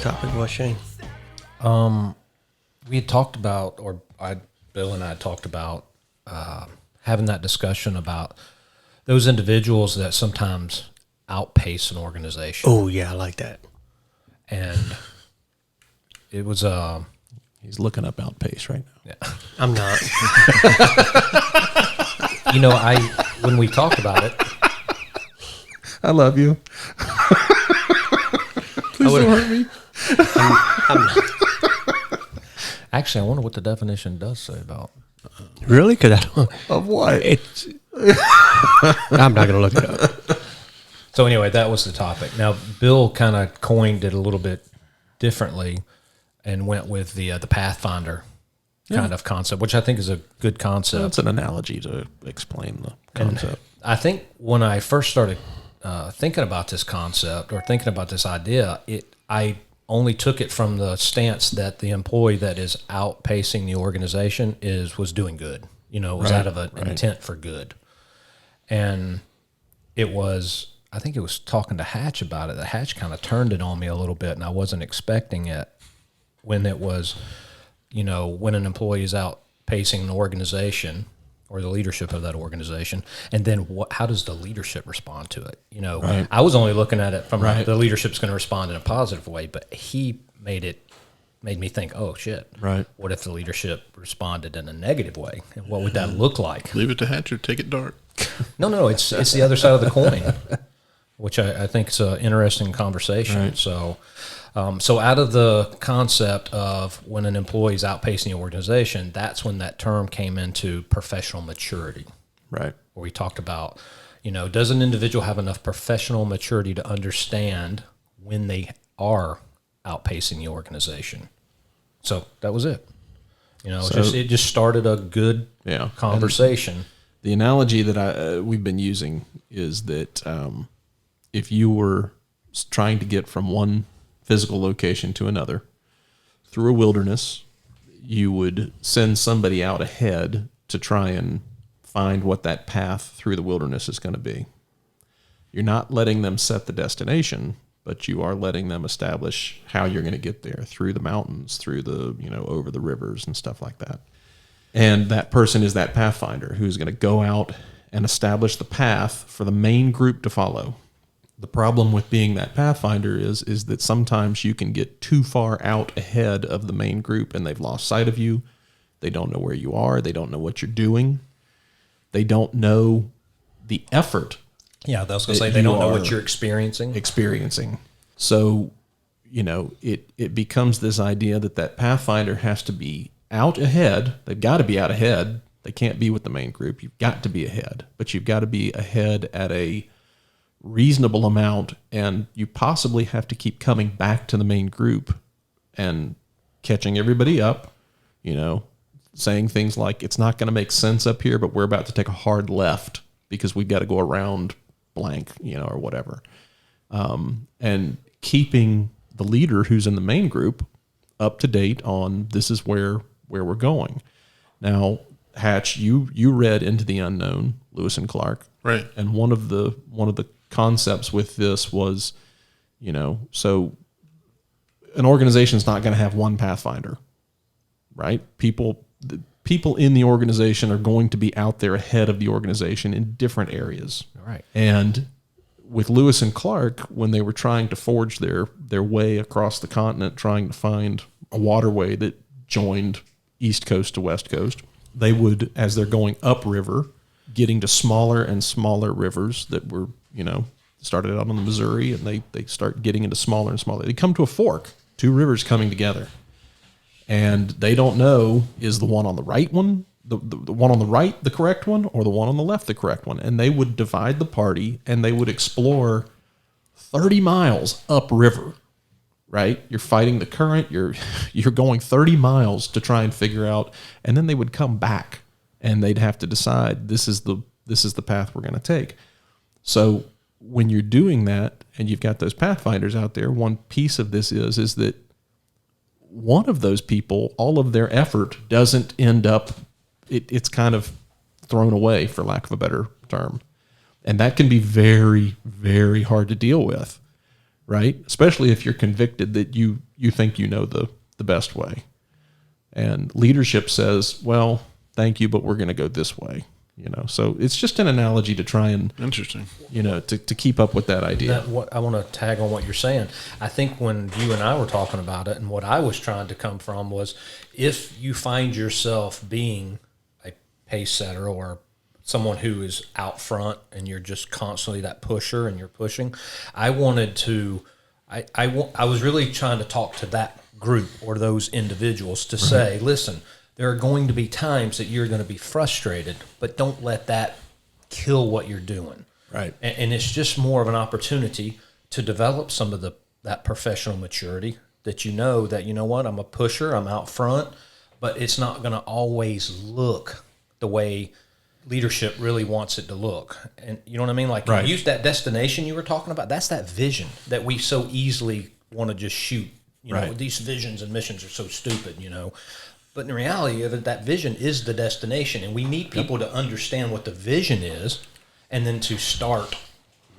next topic was, Shane? We had talked about, Bill and I had talked about having that discussion about those individuals that sometimes outpace an organization. Oh, yeah, I like that. And it was He's looking up outpace right now. yeah. I'm not. When we talked about it, I love you. Please don't hurt me. I'm not. actually, I wonder what the definition does say about. Really? Because I don't. Of what? It's. I'm not going to look it up. So anyway, that was the topic. Now, Bill kind of coined it a little bit differently and went with the Pathfinder kind of concept, which I think is a good concept. That's an analogy to explain the concept. And I think when I first started thinking about this concept or thinking about this idea, I only took it from the stance that the employee that is outpacing the organization was doing good. Was out of an intent for good. And I think it was talking to Hatch about it. The Hatch kind of turned it on me a little bit, and I wasn't expecting it when it was, when an employee is outpacing an organization or the leadership of that organization, and then how does the leadership respond to it? Right. I was only looking at it from the leadership's going to respond in a positive way, but he made me think, oh shit, Right. what if the leadership responded in a negative way? And what would that look like? Leave it to Hatcher. Take it dark. No, it's the other side of the coin, which I think is an interesting conversation. Right. So out of the concept of when an employee is outpacing the organization, that's when that term came into professional maturity. Right. Where we talked about, does an individual have enough professional maturity to understand when they are outpacing the organization? So that was it. It just started a good conversation. And the analogy that we've been using is that if you were trying to get from one physical location to another through a wilderness, you would send somebody out ahead to try and find what that path through the wilderness is going to be. You're not letting them set the destination, but you are letting them establish how you're going to get there through the mountains, through the, over the rivers and stuff like that. And that person is that Pathfinder who's going to go out and establish the path for the main group to follow. The problem with being that Pathfinder is that sometimes you can get too far out ahead of the main group and they've lost sight of you. They don't know where you are. They don't know what you're doing. They don't know the effort. Yeah, I was going to say they don't know what you're experiencing. So, it becomes this idea that Pathfinder has to be out ahead. They've got to be out ahead. They can't be with the main group. You've got to be ahead, but you've got to be ahead at a reasonable amount, and you possibly have to keep coming back to the main group and catching everybody up, saying things like, it's not going to make sense up here, but we're about to take a hard left because we've got to go around blank, or whatever. And keeping the leader who's in the main group up to date on this is where we're going. Now, Hatch, you read Into the Unknown, Lewis and Clark. Right. And one of the concepts with this was, so an organization's not going to have one Pathfinder, right? People in the organization are going to be out there ahead of the organization in different areas. Right. And with Lewis and Clark, when they were trying to forge their way across the continent, trying to find a waterway that joined East Coast to West Coast, they would, as they're going upriver, getting to smaller and smaller rivers that were, started out on the Missouri, and they start getting into smaller and smaller. They come to a fork, two rivers coming together. And they don't know, is the one on the right one, the one on the right the correct one, or the one on the left the correct one. And they would divide the party, and they would explore 30 miles upriver, right? You're fighting the current, you're going 30 miles to try and figure out, and then they would come back, and they'd have to decide, this is the path we're going to take. So when you're doing that, and you've got those Pathfinders out there, one piece of this is that one of those people, all of their effort doesn't end up, it's kind of thrown away, for lack of a better term. And that can be very, very hard to deal with, right? Especially if you're convicted that you you think you know the best way. And leadership says, well, thank you, but we're going to go this way. So it's just an analogy to try and interesting, to keep up with that idea. I want to tag on what you're saying. I think when you and I were talking about it, and what I was trying to come from was, if you find yourself being a pace setter or someone who is out front and you're just constantly that pusher and you're pushing, I was really trying to talk to that group or those individuals to say, listen, there are going to be times that you're going to be frustrated, but don't let that kill what you're doing. Right. And it's just more of an opportunity to develop some of that professional maturity that what, I'm a pusher, I'm out front, but it's not going to always look the way leadership really wants it to look. And you know what I mean? Like, use that destination you were talking about. That's that vision that we so easily want to just shoot. These visions and missions are so stupid, But in reality, that vision is the destination, and we need people to understand what the vision is, and then to start,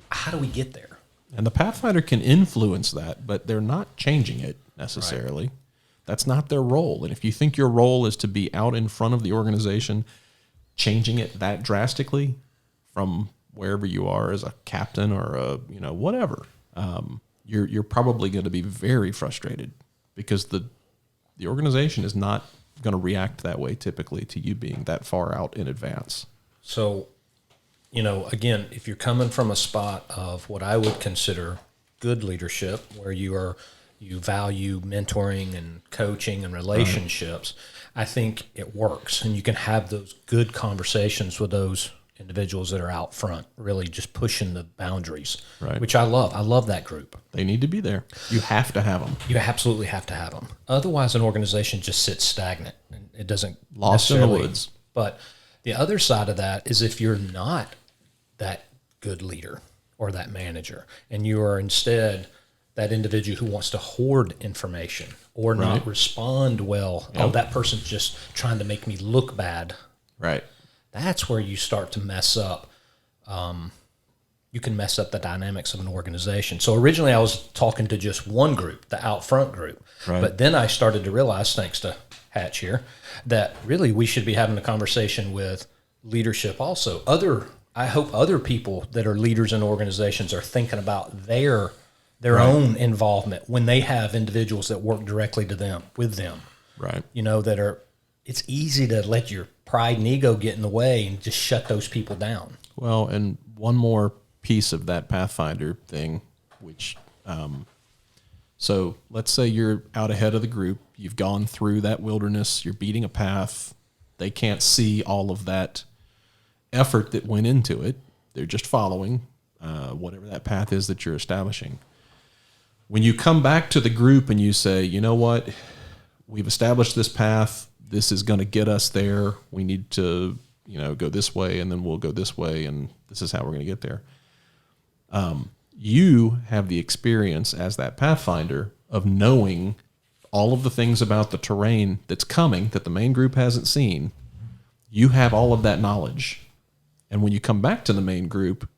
how do we get there? And the Pathfinder can influence that, but they're not changing it necessarily. Right. That's not their role. And if you think your role is to be out in front of the organization, changing it that drastically from wherever you are as a captain or a whatever, you're probably going to be very frustrated, because the organization is not going to react that way typically to you being that far out in advance. So, again, if you're coming from a spot of what I would consider good leadership, where you value mentoring and coaching and relationships, I think it works, and you can have those good conversations with those individuals that are out front, really just pushing the boundaries, which I love. I love that group. They need to be there. You have to have them. You absolutely have to have them. Otherwise, an organization just sits stagnant, and it doesn't lost in the woods. But the other side of that is, if you're not that good leader or that manager, and you are instead that individual who wants to hoard information or not respond well, that person's just trying to make me look bad. Right. That's where you start to mess up. You can mess up the dynamics of an organization. So originally I was talking to just one group, the out front group. Right. But then I started to realize, thanks to Hatch here, that really we should be having a conversation with leadership also. I hope other people that are leaders in organizations are thinking about their own involvement when they have individuals that work directly with them. Right. It's easy to let your pride and ego get in the way and just shut those people down. Well, and one more piece of that Pathfinder thing, which, so let's say you're out ahead of the group, you've gone through that wilderness, you're beating a path, they can't see all of that effort that went into it, they're just following whatever that path is that you're establishing. When you come back to the group and you say, you know what, we've established this path, this is going to get us there. We need to, go this way, and then we'll go this way, and this is how we're going to get there. You have the experience as that Pathfinder of knowing all of the things about the terrain that's coming that the main group hasn't seen. You have all of that knowledge. And when you come back to the main group,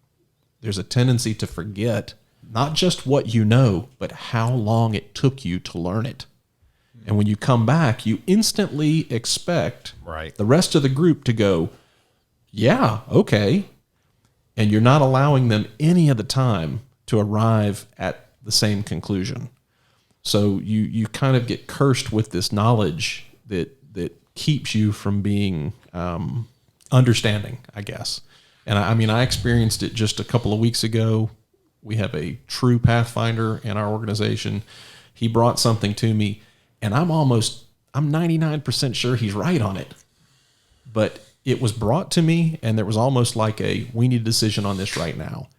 there's a tendency to forget not just what you know, but how long it took you to learn it. And when you come back, you instantly expect the rest of the group to go, yeah, okay. And you're not allowing them any of the time to arrive at the same conclusion. So you kind of get cursed with this knowledge that keeps you from being understanding, I guess. And I experienced it just a couple of weeks ago. We have a true Pathfinder in our organization. He brought something to me, and I'm 99% sure he's right on it. But it was brought to me, and there was almost like we need a decision on this right now.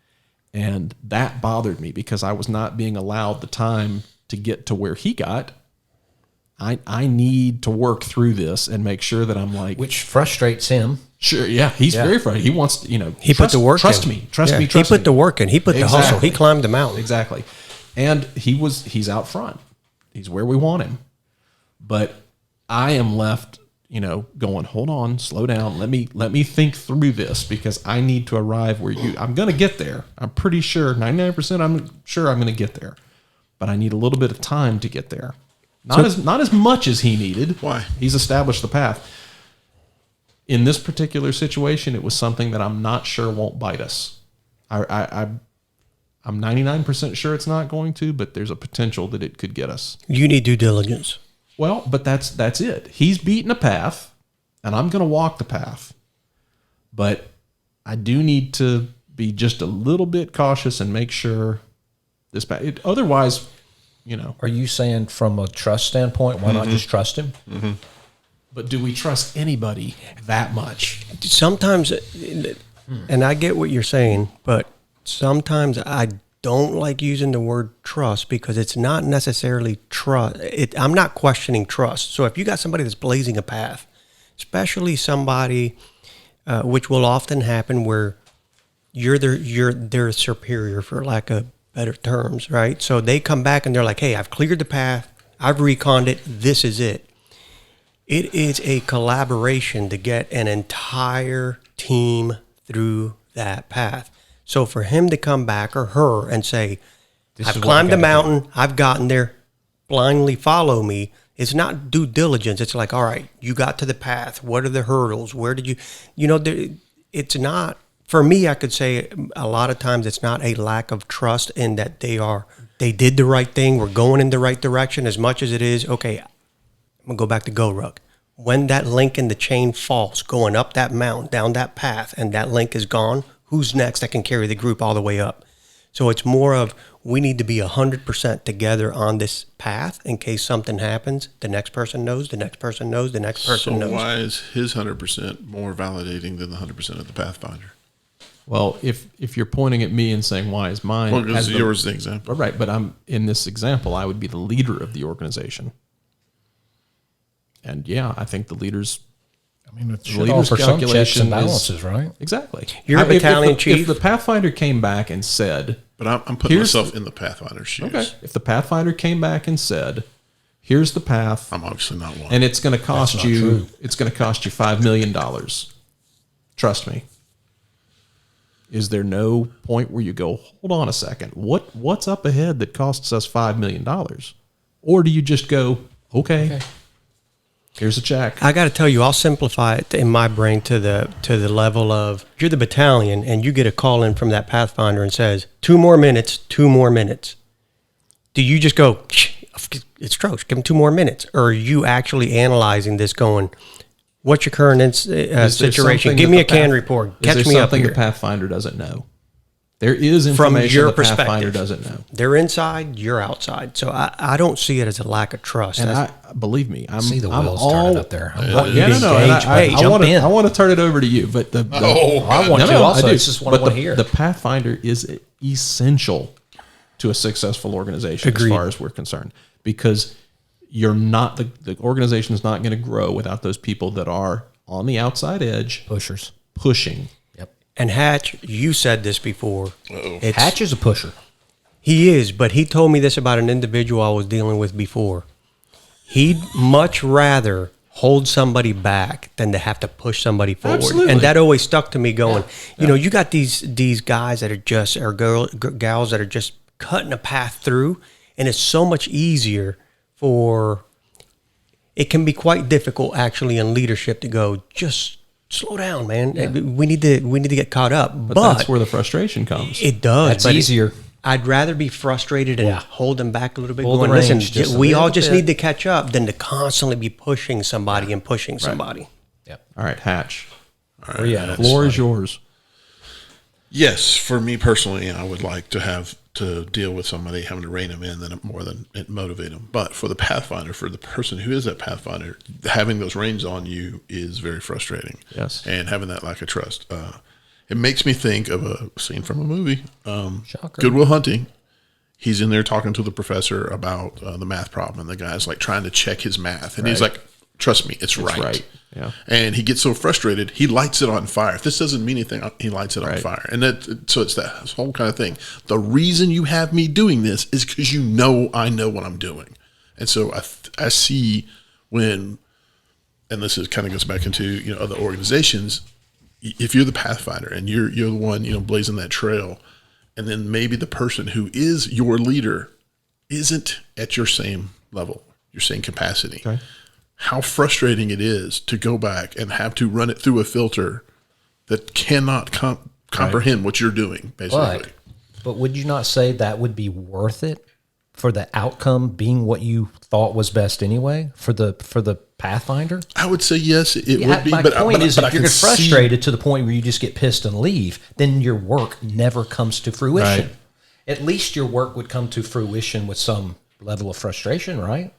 And that bothered me because I was not being allowed the time to get to where he got. I need to work through this and make sure that I'm like... Which frustrates him. Sure, yeah. He's very frustrated. He wants to, he put the work trust in. me. Trust me. He put the work in. He put the hustle. He climbed the mountain. Exactly. And he's out front. He's where we want him. But I am left, going, hold on, slow down. Let me think through this because I need to arrive where I'm going to get there. I'm pretty sure, 99% I'm sure I'm going to get there. but I need a little bit of time to get there. Not as much as he needed. Why? He's established the path. In this particular situation, it was something that I'm not sure won't bite us. I'm 99% sure it's not going to, but there's a potential that it could get us. You need due diligence. Well, but that's it. He's beaten a path, and I'm going to walk the path. But I do need to be just a little bit cautious and make sure this path. Otherwise, Are you saying from a trust standpoint, why not just trust him? Mm-hmm. But do we trust anybody that much? Sometimes, and I get what you're saying, but sometimes I don't like using the word trust because it's not necessarily trust. I'm not questioning trust. So if you got somebody that's blazing a path, especially somebody, which will often happen where you're their superior, for lack of better terms, right? So they come back and they're like, hey, I've cleared the path. I've reconned it. This is it. It is a collaboration to get an entire team through that path. So for him to come back, or her, and say, I've climbed the mountain, I've gotten there, blindly follow me, it's not due diligence. It's like, all right, you got to the path. What are the hurdles? Where did you, it's not, for me, I could say a lot of times it's not a lack of trust in that they did the right thing, we're going in the right direction, as much as it is, okay, I'm going to go back to GoRuck. When that link in the chain falls, going up that mountain, down that path, and that link is gone, who's next that can carry the group all the way up? So it's more of, we need to be 100% together on this path in case something happens. The next person knows, the next person knows, the next person knows. So why is his 100% more validating than the 100% of the Pathfinder? Well, if you're pointing at me and saying, why is mine? Well, because yours is the example. Right, but in this example, I would be the leader of the organization. And yeah, I think the leaders... it should offer some checks and balances, right? Exactly. You're a battalion chief. If the Pathfinder came back and said... But I'm putting myself in the Pathfinder's shoes. Okay. If the Pathfinder came back and said, here's the path... I'm obviously not one. And it's going to cost you... It's going to cost you $5 million. Trust me. Is there no point where you go, hold on a second, what's up ahead that costs us $5 million? Or do you just go, okay. Here's a check. I got to tell you, I'll simplify it in my brain to the level of, you're the battalion and you get a call in from that Pathfinder and says, 2 more minutes. Do you just go, it's Troche, give him 2 more minutes? Or are you actually analyzing this going, what's your current situation? Give me a canned report. Catch me up here. Something the Pathfinder doesn't know. There is information from your the perspective. Pathfinder doesn't know. They're inside, you're outside. So I don't see it as a lack of trust. And believe me, I'm see the I'm wheels all turning up there. I want to turn it over to you, but I want to also. It's just what I want to hear. The Pathfinder is essential to a successful organization. Agreed. As far as we're concerned, because you're not the organization is not going to grow without those people that are on the outside edge pushing. And Hatch, you said this before. Hatch is a pusher. He is, but he told me this about an individual I was dealing with before. He'd much rather hold somebody back than to have to push somebody forward. Absolutely. And that always stuck to me going, you got these guys that are just, or gals that are just cutting a path through, and it's so much easier it can be quite difficult actually in leadership to go, just slow down, man. Yeah. We need to get caught up. But that's where the frustration comes. It does. That's easier. I'd rather be frustrated and hold them back a little bit. Going, listen, we all just need to catch up than to constantly be pushing somebody and pushing somebody. Yep. All right, Hatch. All right, the floor is yours. Yes, for me personally, I would like to have to deal with somebody having to rein them in more than motivate them. But for the Pathfinder, for the person who is that Pathfinder, having those reins on you is very frustrating. Yes. And having that lack of trust. It makes me think of a scene from a movie, Shocker. Good Will Hunting. He's in there talking to the professor about the math problem, and the guy's like trying to check his math. And he's like, trust me, it's right. Yeah. And he gets so frustrated, he lights it on fire. If this doesn't mean anything, he lights it on fire. And so it's that whole kind of thing. The reason you have me doing this is because I know what I'm doing. And so I see when, and this is kind of goes back into other organizations. If you're the Pathfinder and you're the one blazing that trail, and then maybe the person who is your leader isn't at your same level, your same capacity, Okay. how frustrating it is to go back and have to run it through a filter that cannot comprehend what you're doing, basically. But would you not say that would be worth it for the outcome being what you thought was best anyway for the Pathfinder? I would say yes, it would be. My but point is, but if you're frustrated to the point where you just get pissed and leave, then your work never comes to fruition. Right. At least your work would come to fruition with some level of frustration, right?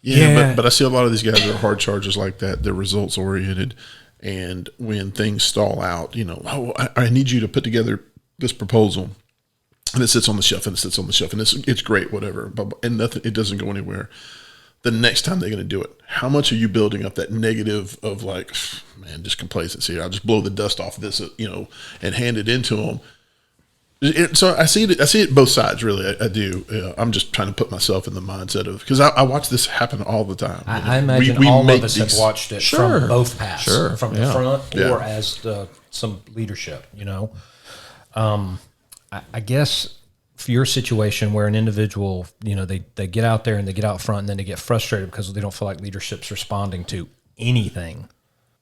Yeah. But I see a lot of these guys that are hard charges like that. They're results oriented, and when things stall out, I need you to put together this proposal. And it sits on the shelf, and it sits on the shelf, and it's great, whatever. And nothing, it doesn't go anywhere. The next time they're going to do it, how much are you building up that negative of like, man, just complacency? I'll just blow the dust off of this, and hand it into them. So I see it. I see it both sides, really. I do. I'm just trying to put myself in the mindset of, because I watch this happen all the time. I imagine all of us have watched it from both paths, from the front or as some leadership. I guess for your situation where an individual, they get out there and they get out front and then they get frustrated because they don't feel like leadership's responding to anything,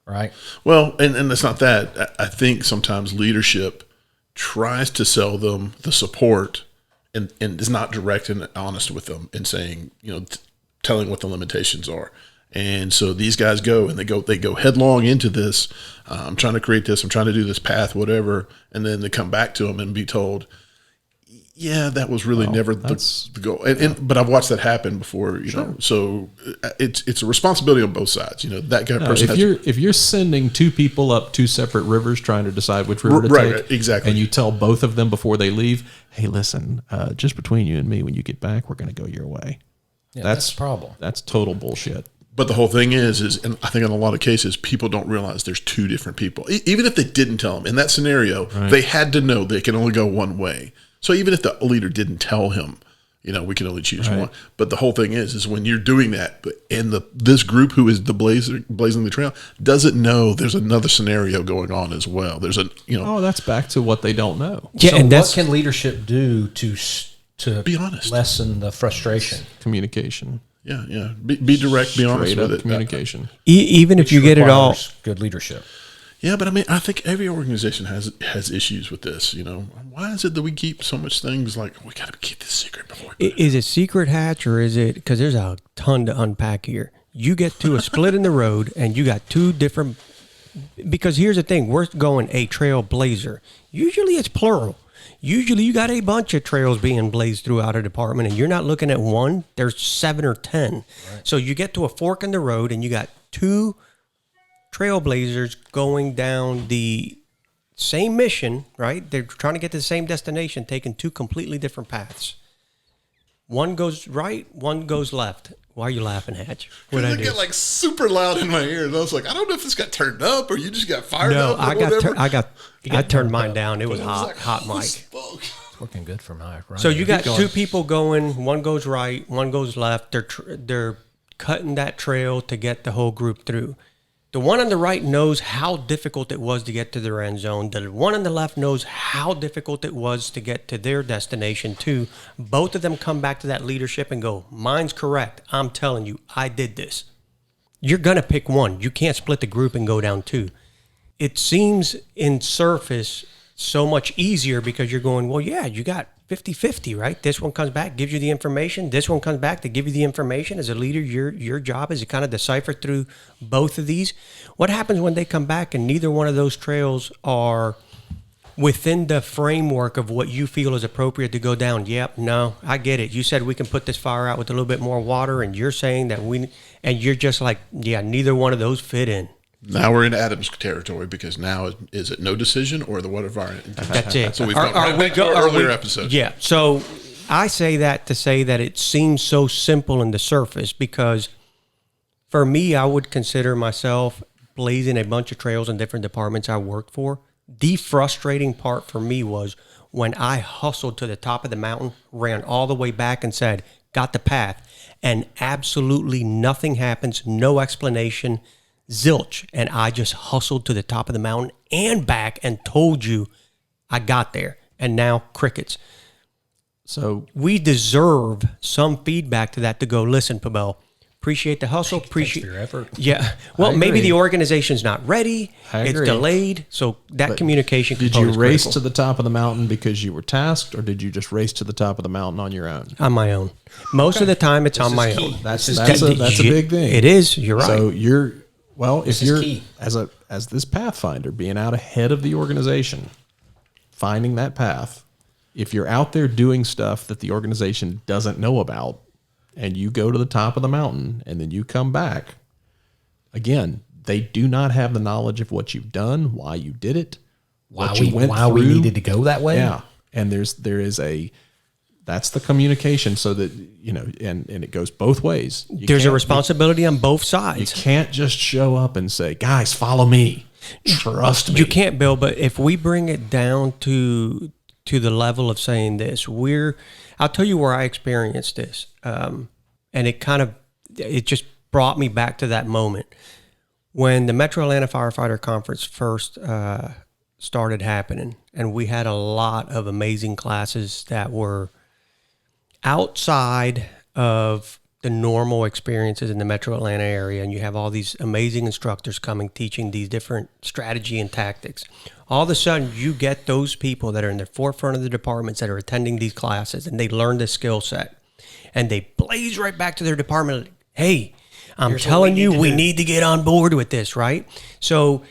right? Well, and it's not that. I think sometimes leadership tries to sell them the support and is not direct and honest with them in saying, telling what the limitations are. And so these guys go and they go headlong into this. I'm trying to create this. I'm trying to do this path, whatever. And then they come back to them and be told, yeah, that was really never the goal. But I've watched that happen before, know. So it's a responsibility on both sides. That guy person. If you're sending two people up two separate rivers trying to decide which river to take, right, exactly, and you tell both of them before they leave, hey, listen, just between you and me, when you get back, we're going to go your way. Yeah, that's the problem. That's total bullshit. But the whole thing is, and I think in a lot of cases, people don't realize there's two different people. Even if they didn't tell them in that scenario, they had to know they can only go one way. So even if the leader didn't tell him, we can only choose one. But the whole thing is when you're doing that, and this group who is the blazing the trail doesn't know there's another scenario going on as well. There's that's back to what they don't know. Yeah, so and what can leadership do to be honest, lessen the frustration? Communication. Yeah. Be direct. Be honest with it. Communication. Even if you get it all, good leadership. Yeah, but I think every organization has issues with this. Why is it that we keep so much things like we got to keep this secret before? Is it secret hatch or is it because there's a ton to unpack here? You get to a split in the road and you got two different. Because here's the thing, we're going a trailblazer. Usually it's plural. Usually you got a bunch of trails being blazed throughout a department and you're not looking at one, there's 7 or 10. Right. So you get to a fork in the road and you got two trailblazers going down the same mission, right? They're trying to get to the same destination, taking two completely different paths. One goes right, one goes left. Why are you laughing, Hatch? What I get like super loud in my ears. I was like, I don't know if this got turned up or you just got fired up. No, I turned mine down. It was hot mic. It's working good for Mike, right? So you got two people going. One goes right, one goes left. They're cutting that trail to get the whole group through. The one on the right knows how difficult it was to get to their end zone. The one on the left knows how difficult it was to get to their destination too. Both of them come back to that leadership and go, mine's correct. I'm telling you, I did this. You're going to pick one. You can't split the group and go down two. It seems in surface so much easier because you're going, well, yeah, you got 50-50, right? This one comes back, gives you the information. This one comes back to give you the information. As a leader, your job is to kind of decipher through both of these. What happens when they come back and neither one of those trails are within the framework of what you feel is appropriate to go down? Yep, no, I get it. You said we can put this fire out with a little bit more water, and you're saying that and you're just like, yeah, neither one of those fit in. Now we're in Adam's territory because now is it no decision or the what environment? That's it. So we've gone right back to our earlier episodes. Yeah. So I say that to say that it seems so simple in the surface because for me, I would consider myself blazing a bunch of trails in different departments I worked for. The frustrating part for me was when I hustled to the top of the mountain, ran all the way back and said, got the path, and absolutely nothing happens, no explanation, zilch, and I just hustled to the top of the mountain and back and told you I got there, and now crickets. So we deserve some feedback to that to go, listen, Pabel, appreciate the hustle. Appreciate your effort. Yeah. Well, maybe the organization's not ready. I It's agree. delayed. So that communication did you component is race critical. to the top of the mountain because you were tasked, or did you just race to the top of the mountain on your own? On my own. Most of the time, it's on my own. That's This that's is a big thing. It is. You're right. So if is you're key. as this Pathfinder being out ahead of the organization, finding that path, if you're out there doing stuff that the organization doesn't know about, and you go to the top of the mountain and then you come back, again, they do not have the knowledge of what you've done, why you did it, Why we needed to go that way. Yeah. And that's the communication, so that, and it goes both ways. There's a responsibility on both You sides. can't just show up and say, guys, follow me. Trust me. You can't, Bill, but if we bring it down to the level of saying this, I'll tell you where I experienced this. And it just brought me back to that moment. When the Metro Atlanta Firefighter Conference first started happening, and we had a lot of amazing classes that were outside of the normal experiences in the Metro Atlanta area, and you have all these amazing instructors coming teaching these different strategy and tactics. All of a sudden, you get those people that are in the forefront of the departments that are attending these classes, and they learn this skill set, and they blaze right back to their department. Hey, I'm telling you, we need to get on board with this, right? So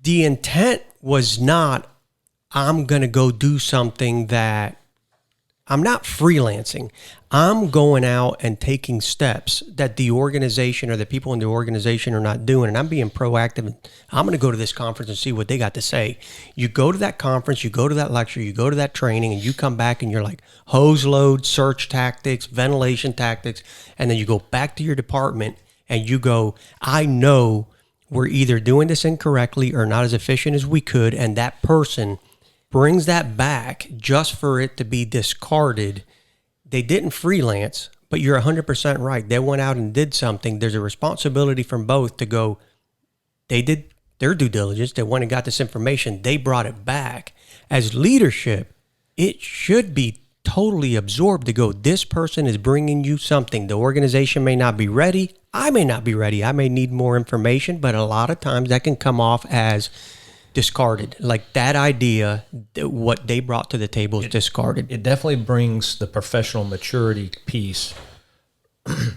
the intent was not, I'm going to go do something that I'm not freelancing. I'm going out and taking steps that the organization or the people in the organization are not doing. And I'm being proactive. And I'm going to go to this conference and see what they got to say. You go to that conference, you go to that lecture, you go to that training, and you come back and you're like hose load, search tactics, ventilation tactics. And then you go back to your department and you go, I know we're either doing this incorrectly or not as efficient as we could. And that person brings that back just for it to be discarded. They didn't freelance, but you're 100% right. They went out and did something. There's a responsibility from both to go, they did their due diligence. They went and got this information. They brought it back. As leadership, it should be totally absorbed to go, this person is bringing you something. The organization may not be ready. I may not be ready. I may need more information, but a lot of times that can come off as discarded. Like that idea, what they brought to the table is discarded. It definitely brings the professional maturity piece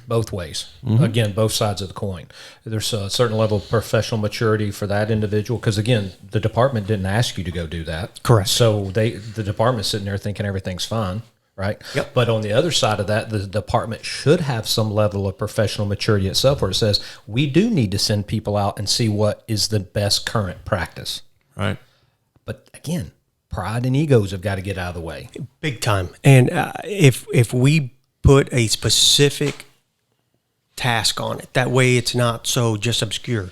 both ways. Again, both sides of the coin. There's a certain level of professional maturity for that individual because, again, the department didn't ask you to go do that. Correct. So the department's sitting there thinking everything's fine, right? Yep. But on the other side of that, the department should have some level of professional maturity itself where it says, we do need to send people out and see what is the best current practice. Right. But again, pride and egos have got to get out of the way. Big time. And if we put a specific task on it, that way it's not so just obscure.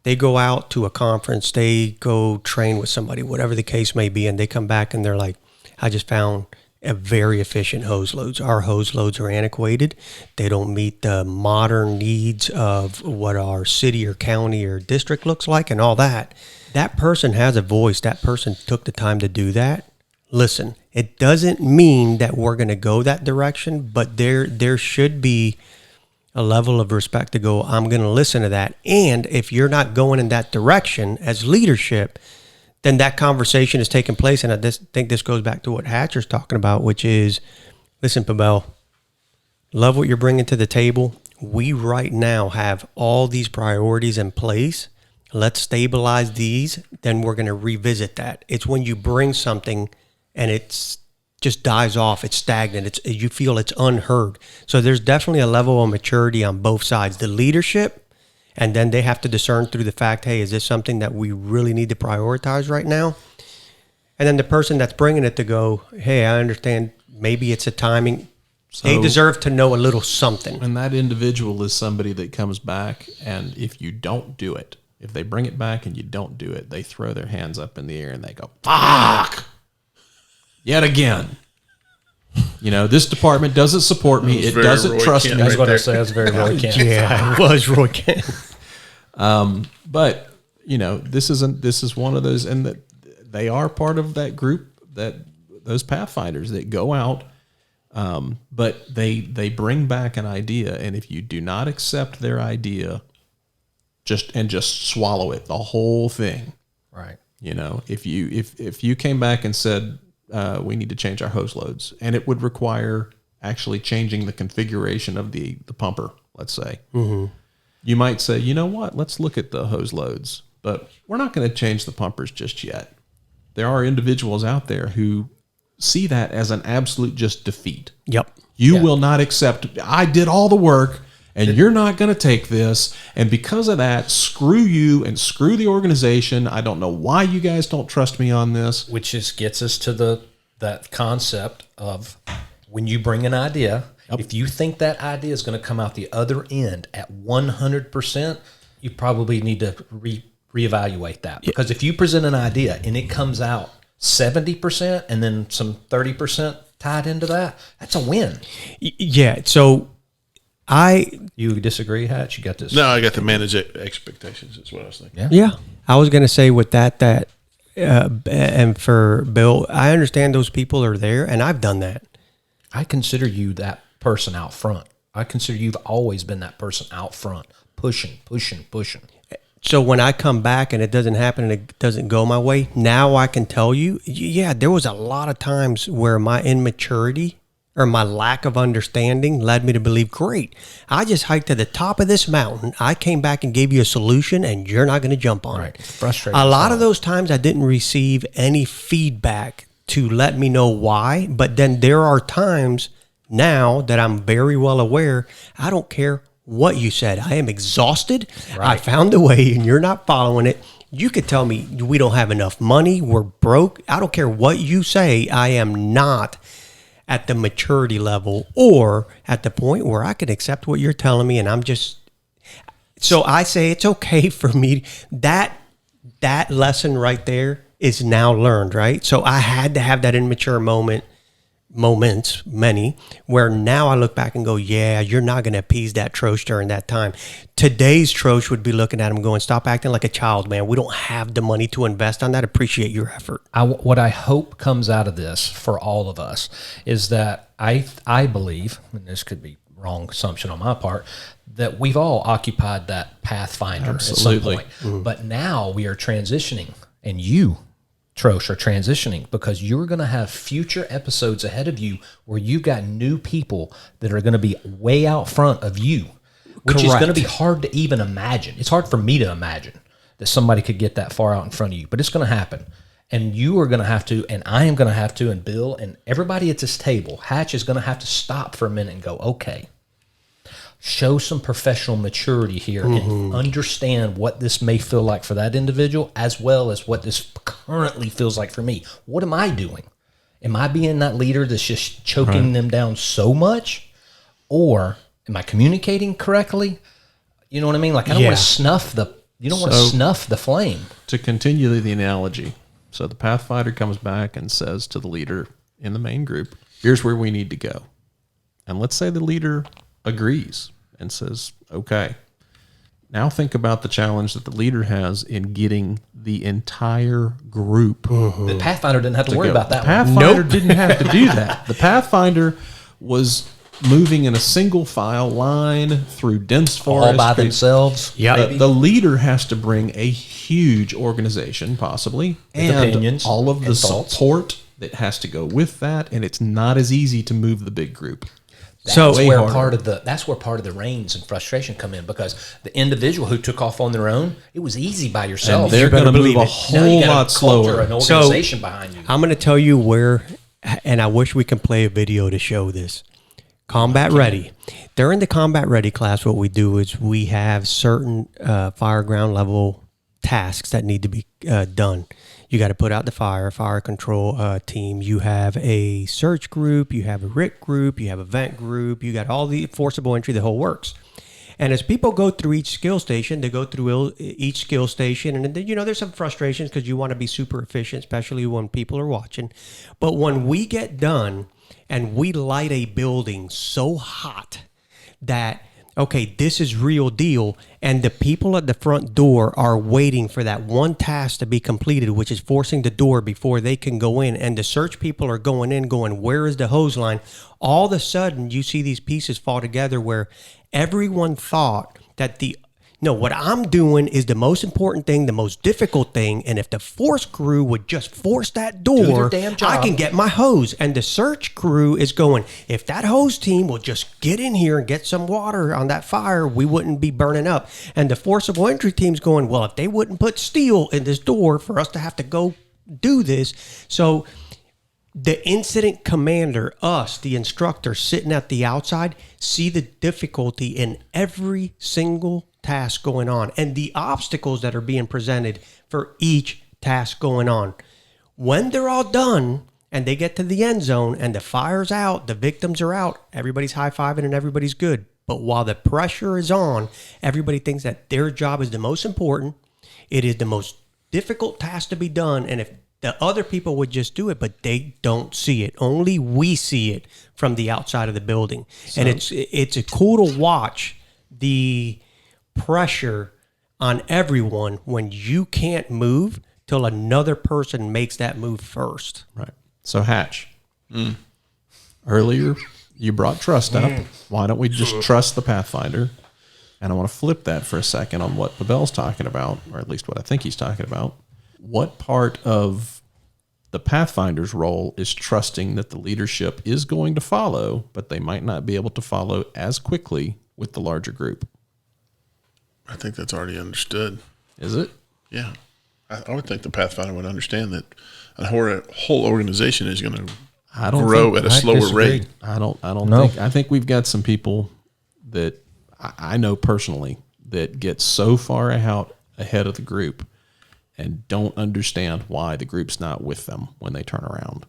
They go out to a conference, they go train with somebody, whatever the case may be, and they come back and they're like, I just found a very efficient hose loads. Our hose loads are antiquated. They don't meet the modern needs of what our city or county or district looks like and all that. That person has a voice. That person took the time to do that. Listen, it doesn't mean that we're going to go that direction, but there should be a level of respect to go, I'm going to listen to that. And if you're not going in that direction as leadership, then that conversation is taking place. And I just think this goes back to what Hatcher's talking about, which is, listen, Pabel, love what you're bringing to the table. We right now have all these priorities in place. Let's stabilize these. Then we're going to revisit that. It's when you bring something and it's just dies off. It's stagnant. You feel it's unheard. So there's definitely a level of maturity on both sides. The leadership, and then they have to discern through the fact, hey, is this something that we really need to prioritize right now? And then the person that's bringing it to go, hey, I understand maybe it's a timing. So they deserve to know a little something. And that individual is somebody that comes back, and if you don't do it, if they bring it back and you don't do it, they throw their hands up in the air and they go, fuck! Yet again. You know, this department doesn't support me. It doesn't Roy trust Kent me. That's what I say. That's very Roy Kent. Yeah, it was Roy Kent. But, you know, this is one of those, and that they are part of that group, that those Pathfinders that go out But they bring back an idea, and if you do not accept their idea, just swallow it, the whole thing. Right. You know, if you came back and said we need to change our hose loads, and it would require actually changing the configuration of the pumper, let's say, you might say, you know what, let's look at the hose loads, but we're not going to change the pumpers just yet. There are individuals out there who see that as an absolute just defeat. Yep. You will not accept, I did all the work and you're not going to take this. And because of that, screw you and screw the organization. I don't know why you guys don't trust me on this. Which just gets us to that concept of when you bring an idea, if you think that idea is going to come out the other end at 100%, you probably need to reevaluate that. Because if you present an idea and it comes out 70% and then some 30% tied into that, that's a win. Yeah. So You disagree, Hatch? You got this? No, I got to manage expectations. That's what I was thinking. Yeah. I was going to say with that, and for Bill, I understand those people are there, and I've done that. I consider you that person out front. I consider you've always been that person out front, pushing. So when I come back and it doesn't happen and it doesn't go my way, now I can tell you, yeah, there was a lot of times where my immaturity or my lack of understanding led me to believe, great, I just hiked to the top of this mountain. I came back and gave you a solution and you're not going to jump on it. Frustrating. A lot of those times I didn't receive any feedback to let me know why. But then there are times now that I'm very well aware, I don't care what you said. I am exhausted. Right. I found a way and you're not following it. You could tell me we don't have enough money, we're broke. I don't care what you say. I am not at the maturity level or at the point where I can accept what you're telling me, and I'm just, so I say it's okay for me. That lesson right there is now learned, right? So I had to have that immature moments, many, where now I look back and go, yeah, you're not going to appease that Troche during that time. Today's Troche would be looking at him going, stop acting like a child, man. We don't have the money to invest on that. Appreciate your effort. What I hope comes out of this for all of us is that I believe, and this could be wrong assumption on my part, that we've all occupied that Pathfinder at some point. But now we are transitioning, and you, Troche, are transitioning because you're going to have future episodes ahead of you where you've got new people that are going to be way out front of you, which is going to be hard to even imagine. It's hard for me to imagine that somebody could get that far out in front of you, but it's going to happen. And you are going to have to, and I am going to have to, and Bill, and everybody at this table, Hatch is going to have to stop for a minute and go, okay, show some professional maturity here and understand what this may feel like for that individual as well as what this currently feels like for me. What am I doing? Am I being that leader that's just choking them down so much? Or am I communicating correctly? You know what I mean? Like I don't want to snuff the flame. To continue the analogy, so the Pathfinder comes back and says to the leader in the main group, here's where we need to go. And let's say the leader agrees and says, okay. Now think about the challenge that the leader has in getting the entire group. The Pathfinder didn't have to worry about that. The Pathfinder didn't have to do that. The Pathfinder was moving in a single file line through dense forest. All by themselves. Yeah. The leader has to bring a huge organization, possibly, and opinions all of the and thoughts. support that has to go with that. And it's not as easy to move the big group. That's where part of the reins and frustration come in, because the individual who took off on their own, it was easy by yourself. And they're going to move a whole lot slower. An organization behind you. I'm going to tell you where, and I wish we can play a video to show this. Combat Ready. During the Combat Ready class, what we do is we have certain fire ground level tasks that need to be done. You got to put out the fire control team. You have a search group. You have a RIC group. You have a vent group. You got all the forcible entry, the whole works. And as people go through each skill station, they go through each skill station. And then, there's some frustrations because you want to be super efficient, especially when people are watching. But when we get done and we light a building so hot that, okay, this is real deal. And the people at the front door are waiting for that one task to be completed, which is forcing the door before they can go in. And the search people are going in, going, where is the hose line? All of a sudden, you see these pieces fall together where everyone thought that what I'm doing is the most important thing, the most difficult thing. And if the force crew would just force that door, their damn job. I can get my hose. And the search crew is going, if that hose team will just get in here and get some water on that fire, we wouldn't be burning up. And the forcible entry team's going, well, if they wouldn't put steel in this door for us to have to go do this. So the incident commander, us, the instructor sitting at the outside, see the difficulty in every single task going on and the obstacles that are being presented for each task going on. When they're all done and they get to the end zone and the fire's out, the victims are out, everybody's high-fiving and everybody's good. But while the pressure is on, everybody thinks that their job is the most important. It is the most difficult task to be done. And if the other people would just do it, but they don't see it. Only we see it from the outside of the building. And it's cool to watch the pressure on everyone when you can't move till another person makes that move first. Right. So Hatch, earlier you brought trust up. Why don't we just trust the Pathfinder? And I want to flip that for a second on what Pavel's talking about, or at least what I think he's talking about. What part of the Pathfinder's role is trusting that the leadership is going to follow, but they might not be able to follow as quickly with the larger group? I think that's already understood. Is it? Yeah. I would think the Pathfinder would understand that a whole organization is going to grow at a slower rate. I don't No. think. I think we've got some people that I know personally that get so far out ahead of the group and don't understand why the group's not with them when they turn around.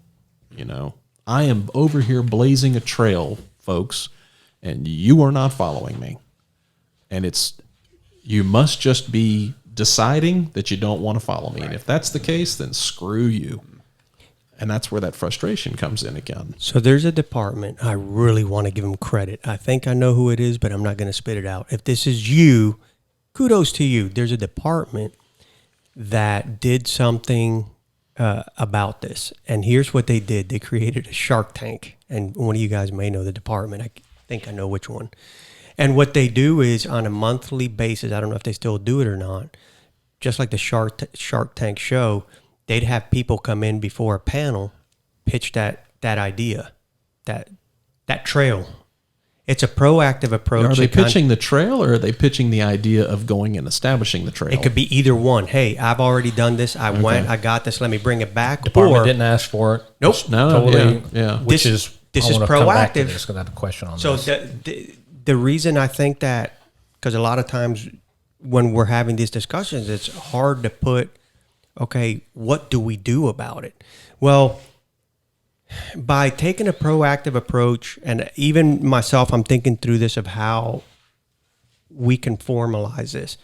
You know, I am over here blazing a trail, folks, and you are not following me. And you must just be deciding that you don't want to follow me. Right. And if that's the case, then screw you. And that's where that frustration comes in again. So there's a department. I really want to give them credit. I think I know who it is, but I'm not going to spit it out. If this is you, kudos to you. There's a department that did something about this. And here's what they did. They created a Shark Tank. And one of you guys may know the department. I think I know which one. And what they do is on a monthly basis, I don't know if they still do it or not, just like the Shark Tank show, they'd have people come in before a panel, pitch that idea, that trail. It's a proactive approach. Are they pitching the trail, or are they pitching the idea of going and establishing the trail? It could be either one. Hey, I've already done this. I went. I got this. Let me bring it back. Department didn't ask for it. Nope. No. Totally. Yeah. Which is this I is wanna come back to proactive. this 'cause I have a question on So this. the reason I think that, because a lot of times when we're having these discussions, it's hard to put, okay, what do we do about it? Well, by taking a proactive approach, and even myself, I'm thinking through this of how we can formalize this.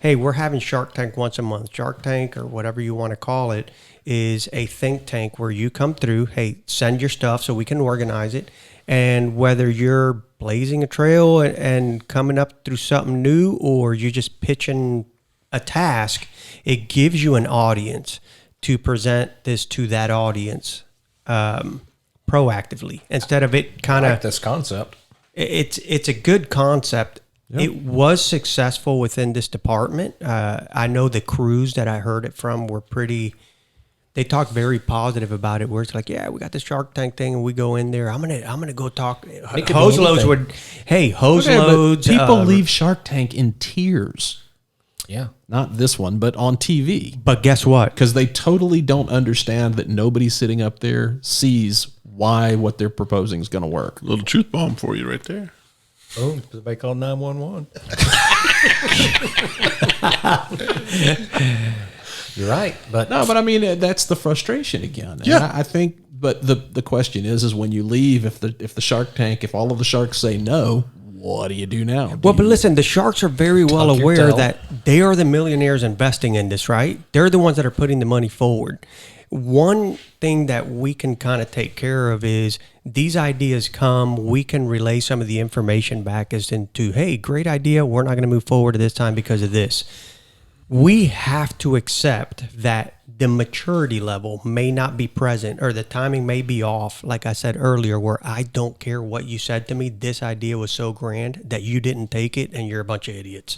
Hey, we're having Shark Tank once a month. Shark Tank, or whatever you want to call it, is a think tank where you come through, hey, send your stuff so we can organize it. And whether you're blazing a trail and coming up through something new, or you're just pitching a task, it gives you an audience to present this to that audience proactively, instead of it kind of this concept. It's a good concept. Yep. It was successful within this department. I know the crews that I heard it from were they talked very positive about it, where it's like, yeah, we got this Shark Tank thing, and we go in there. I'm gonna go talk. Hose loads loads. People leave Shark Tank in tears. Yeah, not this one, but on TV. But guess what? Because they totally don't understand that nobody sitting up there sees why what they're proposing is going to work. A little truth bomb for you right there. Oh, somebody called 911. You're right, but I mean that's the frustration again. Yeah, and I think. But the question is when you leave, if the Shark Tank, if all of the sharks say no, what do you do now? But listen, the sharks are very well aware that they are the millionaires investing in this, right? They're the ones that are putting the money forward. one thing that we can kind of take care of is these ideas come, we can relay some of the information back as into, hey, great idea. We're not going to move forward at this time because of this. We have to accept that the maturity level may not be present or the timing may be off. Like I said earlier, where I don't care what you said to me. This idea was so grand that you didn't take it and you're a bunch of idiots.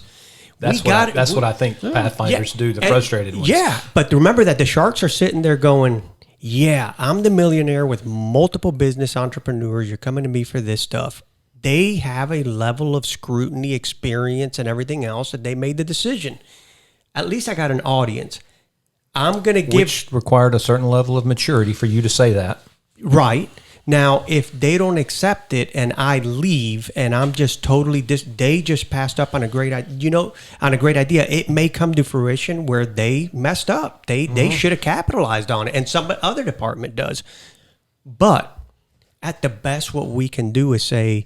That's what I think Pathfinders do, the frustrated ones. Yeah, but remember that the sharks are sitting there going, yeah, I'm the millionaire with multiple business entrepreneurs. You're coming to me for this stuff. They have a level of scrutiny, experience, and everything else that they made the decision. At least I got an audience. I'm going to give... Which required a certain level of maturity for you to say that. Right. Now, if they don't accept it and I leave and I'm just totally... they just passed up on a great idea. It may come to fruition where they messed up. They should have capitalized on it, and some other department does. But at the best, what we can do is say,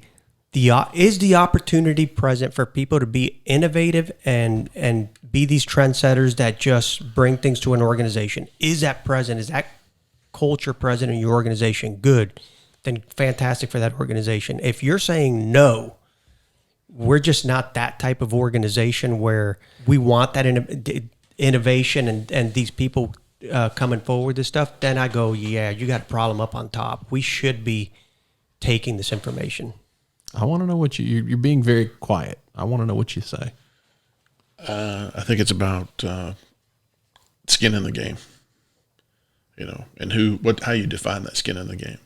is the opportunity present for people to be innovative and be these trendsetters that just bring things to an organization? Is that present? Is that culture present in your organization? Good. Then fantastic for that organization. If you're saying no, we're just not that type of organization where we want that innovation and these people coming forward with this stuff, then I go, yeah, you got a problem up on top. We should be taking this information. I want to know what you're being very quiet. I want to know what you say. I think it's about skin in the game, and how you define that skin in the game.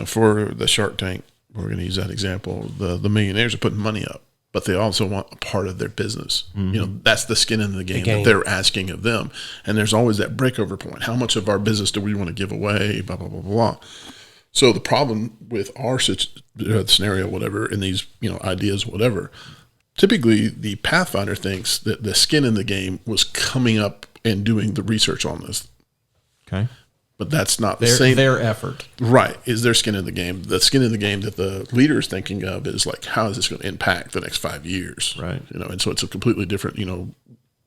For the Shark Tank, we're going to use that example. The millionaires are putting money up, but they also want a part of their business. Mm-hmm. That's the skin in the game that they're asking of them. And there's always that breakover point. How much of our business do we want to give away? Blah, blah, blah, blah. So the problem with our scenario, whatever, and these, ideas, whatever, typically the Pathfinder thinks that the skin in the game was coming up and doing the research on this. Okay. But that's not the same. Their effort. Right. Is their skin in the game. The skin in the game that the leader is thinking of is like, how is this going to impact the next 5 years? Right. And so it's a completely different,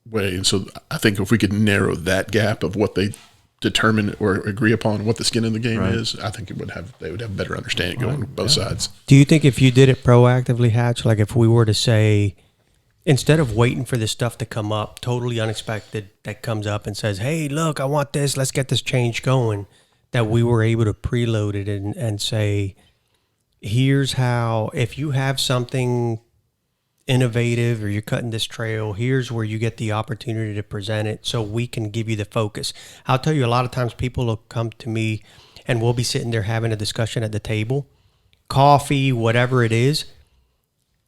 way. And so I think if we could narrow that gap of what they determine or agree upon what the skin in the game is, I think they would have better understanding going on both sides. Do you think if you did it proactively, Hatch, like if we were to say, instead of waiting for this stuff to come up, totally unexpected, that comes up and says, hey, look, I want this, let's get this change going, that we were able to preload it and say, here's how, if you have something innovative or you're cutting this trail, here's where you get the opportunity to present it so we can give you the focus. I'll tell you, a lot of times people will come to me and we'll be sitting there having a discussion at the table, coffee, whatever it is.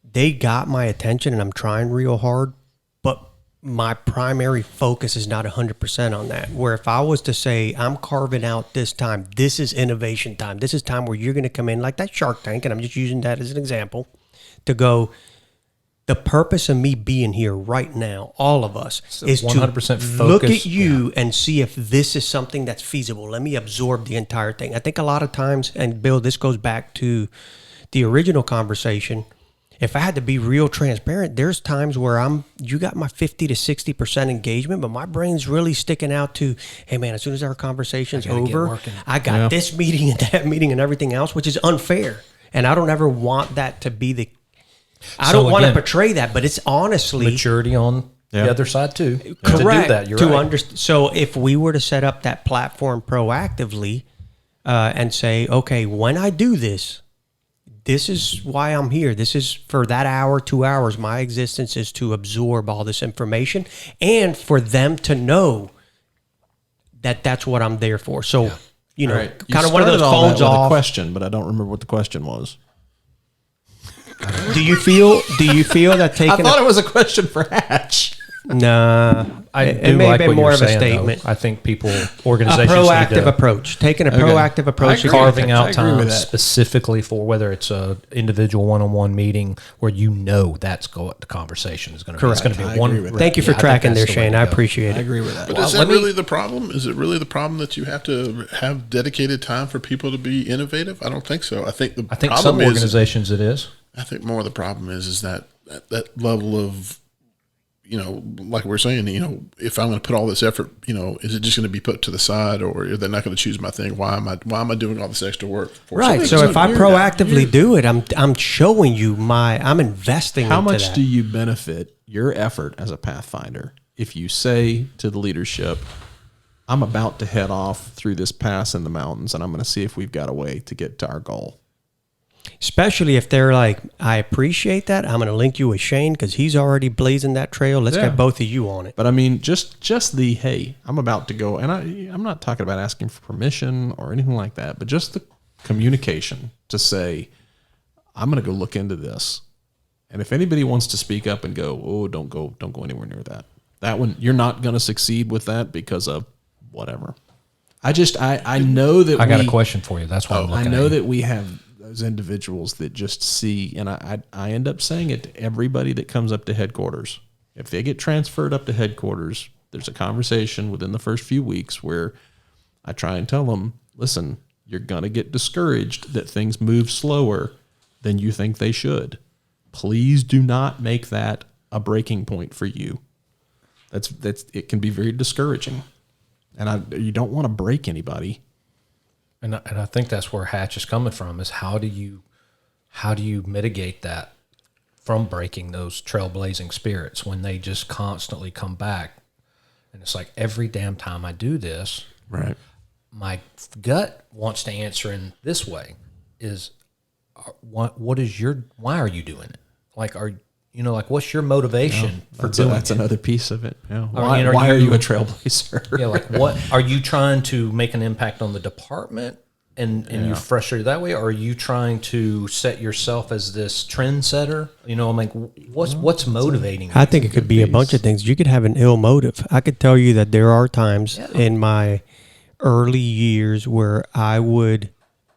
They got my attention and I'm trying real hard, but my primary focus is not 100% on that. Where if I was to say, I'm carving out this time, this is innovation time, this is time where you're going to come in like that Shark Tank, and I'm just using that as an example, to go, the purpose of me being here right now, all of us, is 100% to look at you and see if this is something that's feasible. Let me absorb the entire thing. I think a lot of times, and Bill, this goes back to the original conversation, if I had to be real transparent, there's times where you got my 50 to 60% engagement, but my brain's really sticking out to, hey man, as soon as our conversation's over, I got this meeting and that meeting and everything else, which is unfair. And I don't ever want that to be the, I don't want to portray that, but it's honestly maturity on the other side too. Correct. To do that, you're right. So if we were to set up that platform proactively and say, okay, when I do this, this is why I'm here. This is for that hour, 2 hours. My existence is to absorb all this information and for them to know that that's what I'm there for. So, kind of one of those phones off. A question, but I don't remember what the question was. Do you feel that taking? I thought it was a question for Hatch. Nah, it may have been more of a statement. I think organizations, a proactive approach, taking a proactive approach, carving out time specifically for whether it's a individual one-on-one meeting where that's what the conversation is going to be. It's going to be one. Thank you for tracking there, Shane. I appreciate it. I agree with that. But is that really the problem? Is it really the problem that you have to have dedicated time for people to be innovative? I don't think so. I think some organizations it is. I think more of the problem is that level of like we're saying, if I'm going to put all this effort, is it just going to be put to the side, or they're not going to choose my thing? Why am I doing all this extra work for? Right. So if I proactively do it, I'm showing you I'm investing. How into much that. do you benefit your effort as a Pathfinder if you say to the leadership, I'm about to head off through this pass in the mountains, and I'm going to see if we've got a way to get to our goal? Especially if they're like, I appreciate that. I'm going to link you with Shane because he's already blazing that trail. Let's get both of you on it. But I mean, just the, hey, I'm about to go. And I'm not talking about asking for permission or anything like that, but just the communication to say, I'm going to go look into this. And if anybody wants to speak up and go, oh, don't go anywhere near that. That one, you're not going to succeed with that because of whatever. I know that I got a question for you. That's why I'm looking I know at you. that we have those individuals that just see, and I end up saying it to everybody that comes up to headquarters. If they get transferred up to headquarters, there's a conversation within the first few weeks where I try and tell them, listen, you're going to get discouraged that things move slower than you think they should. Please do not make that a breaking point for you. It can be very discouraging. And you don't want to break anybody. And I think that's where Hatch is coming from, is how do you mitigate that from breaking those trailblazing spirits when they just constantly come back? And it's like every damn time I do this, right? My gut wants to answer in this way: is why are you doing it? Like, what's your motivation for doing that's it? another piece of it. Yeah. I mean, why are you a trailblazer? Yeah, like what are you trying to make an impact on the department and you frustrated that way? Or are you trying to set yourself as this trendsetter? I'm like, what's motivating you? I think it could be a bunch of things. You could have an ill motive. I could tell you that there are times in my early years where I would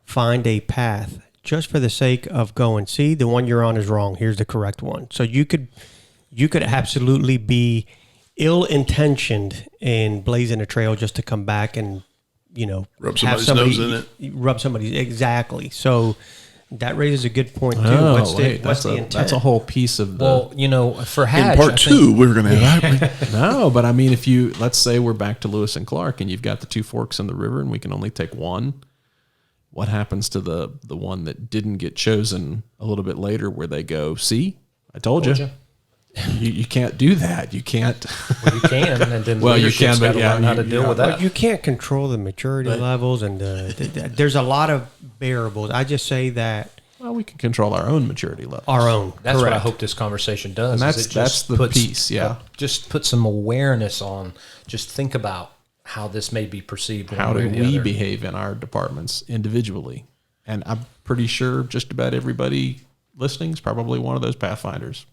find a path just for the sake of going, see, the one you're on is wrong. Here's the correct one. So you could absolutely be ill-intentioned in blazing a trail just to come back and, rub somebody's nose in it. Rub somebody's, exactly. So that raises a good point too. What's the intent? That's a whole piece of the. For Hatch, in part two, we're going to have. No, but I mean, let's say we're back to Lewis and Clark, and you've got the two forks in the river, and we can only take one. What happens to the one that didn't get chosen a little bit later, where they go, see, I told you. You can't do that. You can't. Well, you can, and then you can, but learn how to deal with that. But you can't control the maturity levels, and there's a lot of variables. I just say that. Well, we can control our own maturity level. Our own. That's correct. what I hope this conversation does. And that's the piece. Yeah. Just put some awareness on. Just think about how this may be perceived. How do we behave in our departments individually? And I'm pretty sure just about everybody listening is probably one of those Pathfinders.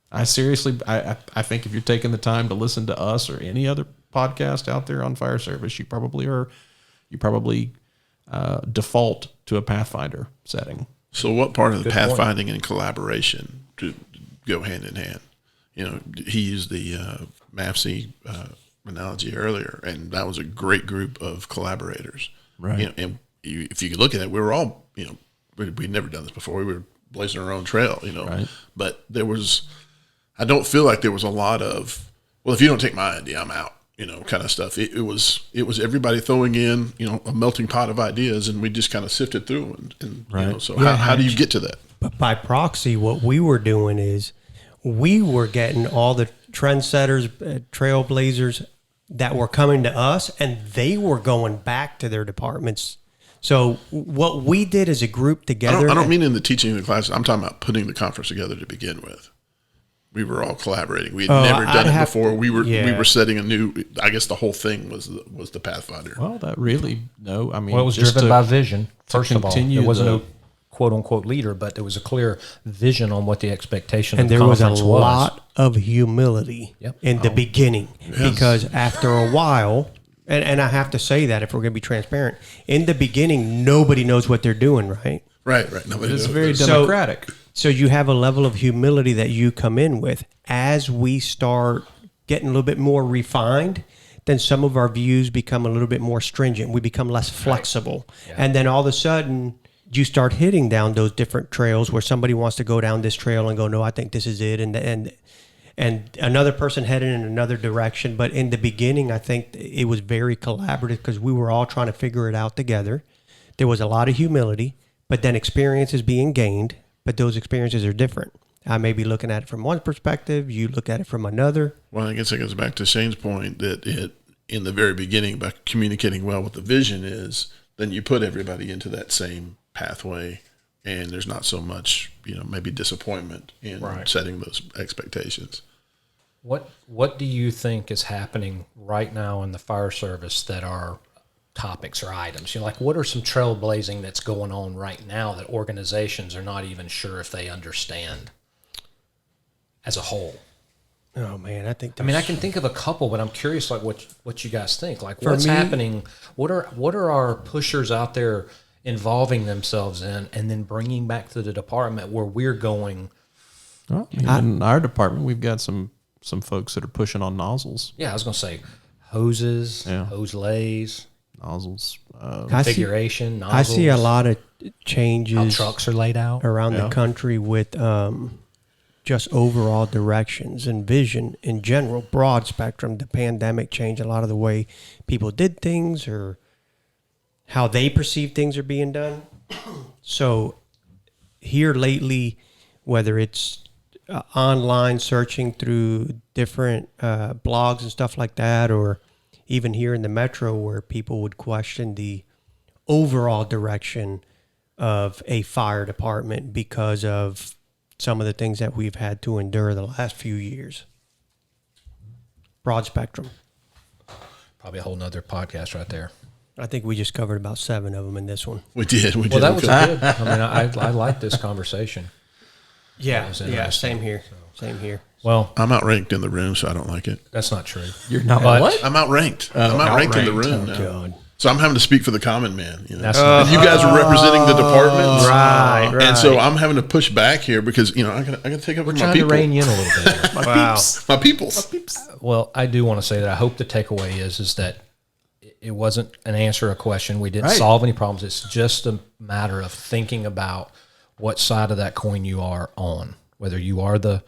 I seriously, I think if you're taking the time to listen to us or any other podcast out there on fire service, you probably default to a Pathfinder setting. So what part of the pathfinding and collaboration to go hand in hand? He used the MAFC analogy earlier, and that was a great group of collaborators. Right. If you look at it, we were all, we'd never done this before. We were blazing our own trail, Right. But I don't feel like there was a lot of, well, if you don't take my idea, I'm out, kind of stuff. It was everybody throwing in, a melting pot of ideas, and we just kind of sifted through and right. So how do you get to that? But by proxy, what we were doing is we were getting all the trendsetters, trailblazers that were coming to us, and they were going back to their departments. So what we did as a group together. I don't mean in the teaching of the classes. I'm talking about putting the conference together to begin with. We were all collaborating. We had never done it before. We were setting a new. I guess the whole thing was the Pathfinder. Well, that really I mean, it was driven by vision. First of all, there was no quote unquote leader, but there was a clear vision on what the expectation of the conference was. And there was a lot of humility in the beginning, because after a while, and I have to say that if we're going to be transparent, in the beginning, nobody knows what they're doing, right? Right. Nobody it's knows. very democratic. So you have a level of humility that you come in with. As we start getting a little bit more refined, then some of our views become a little bit more stringent. We become less flexible. Right. Yeah. And then all of a sudden, you start hitting down those different trails where somebody wants to go down this trail and go, no, I think this is it. and another person headed in another direction. But in the beginning, I think it was very collaborative because we were all trying to figure it out together. There was a lot of humility, but then experiences being gained, but those experiences are different. I may be looking at it from one perspective, you look at it from another. Well, I guess it goes back to Shane's point that in the very beginning, by communicating well what the vision is, then you put everybody into that same pathway, and there's not so much, maybe disappointment in setting those expectations. What do you think is happening right now in the fire service that are topics or items? What are some trailblazing that's going on right now that organizations are not even sure if they understand as a whole? Oh man, I think. I can think of a couple, but I'm curious, what you guys think. What's happening? What are our pushers out there involving themselves in, and then bringing back to the department where we're going? Well, in our department, we've got some folks that are pushing on nozzles. Yeah, I was going to say hoses, hose lays, nozzles, configuration. I see a lot of changes. How trucks are laid out around the country with. Just overall directions and vision in general, broad spectrum. The pandemic changed a lot of the way people did things or how they perceive things are being done. So here lately, whether it's online searching through different blogs and stuff like that, or even here in the metro where people would question the overall direction of a fire department because of some of the things that we've had to endure the last few years. Broad spectrum. Probably a whole nother podcast right there. I think we just covered about 7 of them in this one. We did. Well, that was good. I like this conversation. Yeah, same here. Same here. Well, I'm outranked in the room, so I don't like it. That's not true. You're not what? I'm outranked. I'm outranked in the room now. God. So I'm having to speak for the common man. That's and you guys are representing the departments, right? And so I'm having to push back here because I got to take up We're my trying people. to rein you in a little bit. My peoples. Well, I do want to say that I hope the takeaway is that it wasn't an answer or a question. We didn't solve any problems. It's just a matter of thinking about what side of that coin you are on, whether you are the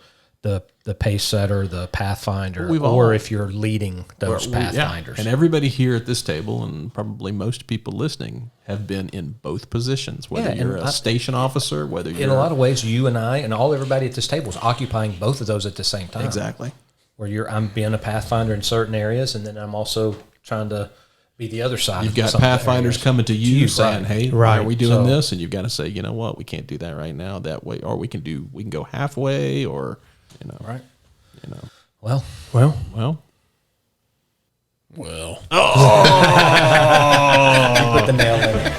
pace setter, the Pathfinder, or if you're leading those Pathfinders. And everybody here at this table, and probably most people listening, have been in both positions. Whether you're a station officer, whether you're... In a lot of ways, you and I and everybody at this table is occupying both of those at the same time. Exactly. Where I'm being a Pathfinder in certain areas, and then I'm also trying to be the other side. You've got Pathfinders coming to you saying, "Hey, right. Are we doing this?" And you've got to say, "You know what? We can't do that right now. That way, or we can go halfway, or right." Well. Oh. You put the nail in it.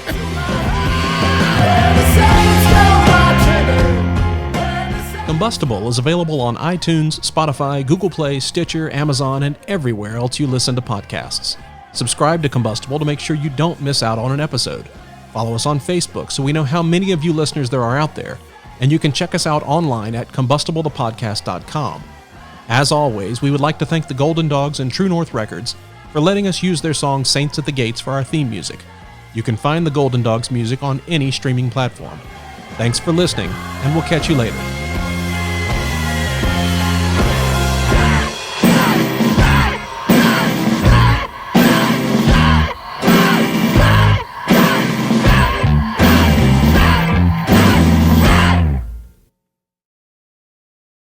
Combustible is available on iTunes, Spotify, Google Play, Stitcher, Amazon, and everywhere else you listen to podcasts. Subscribe to Combustible to make sure you don't miss out on an episode. Follow us on Facebook so we know how many of you listeners there are out there. And you can check us out online at combustiblethepodcast.com. As always, we would like to thank the Golden Dogs and True North Records for letting us use their song Saints at the Gates for our theme music. You can find the Golden Dogs music on any streaming platform. Thanks for listening, and we'll catch you later.